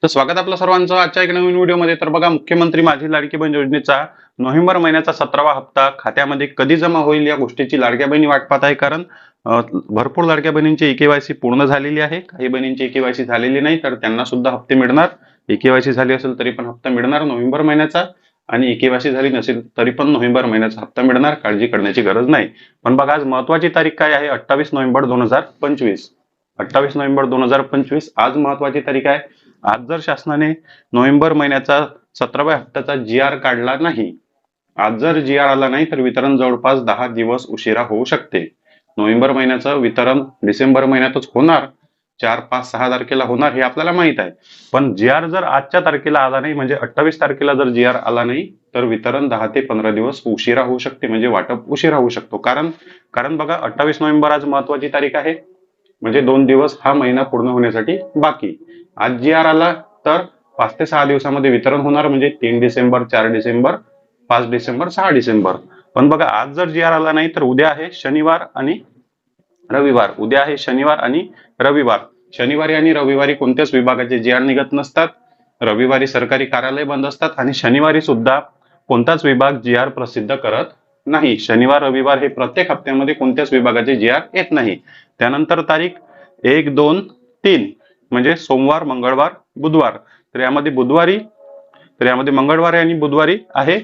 तर स्वागत आपलं सर्वांचं आजच्या एक नवीन व्हिडिओमध्ये। तर बघा, मुख्यमंत्री माझी लाडकी बहीण योजनेचा नोव्हेंबर महिन्याचा 17वा हप्ता खात्यामध्ये कधी जमा होईल या गोष्टीची लाडक्या बहिणी वाट पाहत आहे। कारण भरपूर लाडक्या बहिणींची EKYC पूर्ण झालेली आहे, काही बहिणींची EKYC झालेली नाही, तर त्यांना सुद्धा हप्ते मिळणार। EKYC झाली असेल तरी पण हप्ता मिळणार नोव्हेंबर महिन्याचा, आणि EKYC झाली नसेल तरी पण नोव्हेंबर महिन्याचा हप्ता मिळणार, काळजी करण्याची गरज नाही। पण बघा, आज महत्त्वाची तारीख काय आहे? 28 नोव्हेंबर 2025। 28 नोव्हेंबर 2025 आज महत्त्वाची तारीख आहे। आज जर शासनाने नोव्हेंबर महिन्याचा 17व्या हप्त्याचा GR काढला नाही, आज जर GR आला नाही तर वितरण जवळपास 10 दिवस उशिरा होऊ शकते। नोव्हेंबर महिन्याचं वितरण डिसेंबर महिन्यातच होणार, 4, 5, 6 तारखेला होणार हे आपल्याला माहित आहे। पण GR जर आजच्या तारखेला आला नाही, म्हणजे 28 तारखेला जर GR आला नाही तर वितरण 10 ते 15 दिवस उशिरा होऊ शकते, म्हणजे वाटप उशिरा होऊ शकतो। कारण बघा, 28 नोव्हेंबर आज महत्त्वाची तारीख आहे, म्हणजे 2 दिवस हा महिना पूर्ण होण्यासाठी बाकी। आज GR आला तर 5 ते 6 दिवसामध्ये वितरण होणार, म्हणजे 3 डिसेंबर, 4 डिसेंबर, 5 डिसेंबर, 6 डिसेंबर। पण बघा, आज जर GR आला नाही तर उद्या आहे शनिवार आणि रविवार। उद्या आहे शनिवार आणि रविवार। शनिवारी आणि रविवारी कोणत्याच विभागाचे GR निघत नसतात, रविवारी सरकारी कार्यालय बंद असतात, आणि शनिवारी सुद्धा कोणताच विभाग GR प्रसिद्ध करत नाही। शनिवार रविवार हे प्रत्येक हप्त्यामध्ये कोणत्याच विभागाचे GR येत नाही। त्यानंतर तारीख 1, 2, 3 म्हणजे सोमवार, मंगळवार, बुधवार। तर यामध्ये मंगळवारी आणि बुधवारी आहे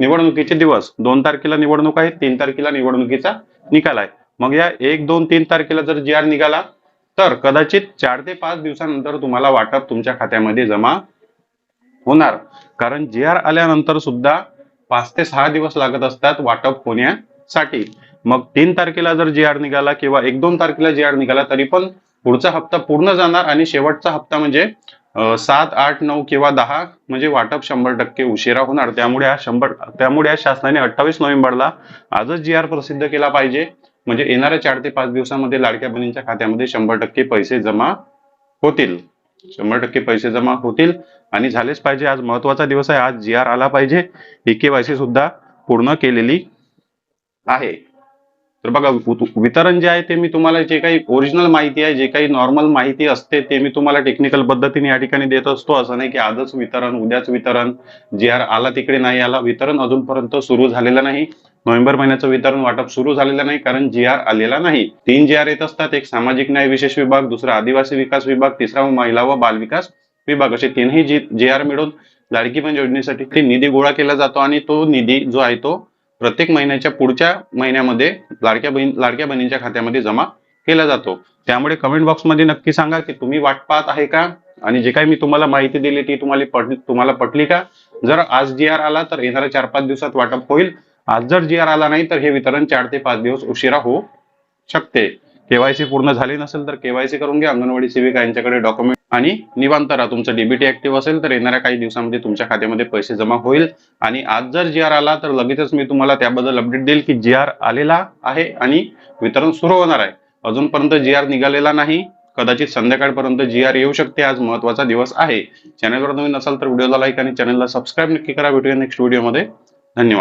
निवडणुकीचे दिवस। 2 तारखेला निवडणूक आहे, 3 तारखेला निवडणुकीचा निकाल आहे। मग या 1, 2, 3 तारखेला जर GR निघाला तर कदाचित 4 ते 5 दिवसानंतर तुम्हाला वाटप तुमच्या खात्यामध्ये जमा होणार। कारण GR आल्यानंतर सुद्धा 5 ते 6 दिवस लागत असतात वाटप होण्यासाठी। मग 3 तारखेला जर GR निघाला किंवा 1, 2 तारखेला GR निघाला तरी पण पुढचा हप्ता पूर्ण जाणार, आणि शेवटचा हप्ता म्हणजे 7, 8, 9 किंवा 10 म्हणजे वाटप 100% उशिरा होणार। त्यामुळे शासनाने 28 नोव्हेंबरला आजच GR प्रसिद्ध केला पाहिजे, म्हणजे येणाऱ्या 4 ते 5 दिवसामध्ये लाडक्या बहिणींच्या खात्यामध्ये 100% पैसे जमा होतील। 100% पैसे जमा होतील आणि झालेच पाहिजे। आज महत्त्वाचा दिवस आहे, आज GR आला पाहिजे। EKYC सुद्धा पूर्ण केलेली आहे। तर बघा, वितरण जे आहे ते मी तुम्हाला, जे काही ओरिजिनल माहिती आहे, जे काही नॉर्मल माहिती असते ते मी तुम्हाला टेक्निकल पद्धतीने या ठिकाणी देत असतो। असं नाही की आजच वितरण, उद्याच वितरण, GR आला तिकडे नाही आला। वितरण अजूनपर्यंत सुरू झालेलं नाही, नोव्हेंबर महिन्याचं वितरण वाटप सुरू झालेलं नाही, कारण GR आलेला नाही। 3 GR येत असतात, एक सामाजिक न्याय विशेष विभाग, दुसरा आदिवासी विकास विभाग, तिसरा महिला व बाल विकास विभाग। असे 3ही GR मिळून लाडकी बहीण योजनेसाठी निधी गोळा केला जातो, आणि तो निधी जो आहे तो प्रत्येक महिन्याच्या पुढच्या महिन्यामध्ये लाडक्या बहिणींच्या खात्यामध्ये जमा केला जातो। त्यामुळे कमेंट बॉक्समध्ये नक्की सांगा की तुम्ही वाट पाहत आहे का, आणि जे काही मी तुम्हाला माहिती दिली ती तुम्हाला पटली का। जर आज GR आला तर येणाऱ्या 4-5 दिवसात वाटप होईल। आज जर GR आला नाही तर हे वितरण 4 ते 5 दिवस उशिरा होऊ शकते। KYC पूर्ण झाली नसेल तर KYC करून घ्या, अंगणवाडी सेविका यांच्याकडे डॉक्युमेंट, आणि निवांत राहा। तुमचं DBT ऍक्टिव्ह असेल तर येणाऱ्या काही दिवसांमध्ये तुमच्या खात्यामध्ये पैसे जमा होईल। आणि आज जर GR आला तर लगेचच मी तुम्हाला त्याबद्दल अपडेट देईल की GR आलेला आहे आणि वितरण सुरू होणार आहे। अजूनपर्यंत GR निघालेला नाही, कदाचित संध्याकाळपर्यंत GR येऊ शकते। आज महत्त्वाचा दिवस आहे। चॅनलवर नवीन असाल तर व्हिडिओला लाईक आणि चॅनलला सबस्क्राईब नक्की करा। भेटूया नेक्स्ट व्हिडिओमध्ये। धन्यवाद।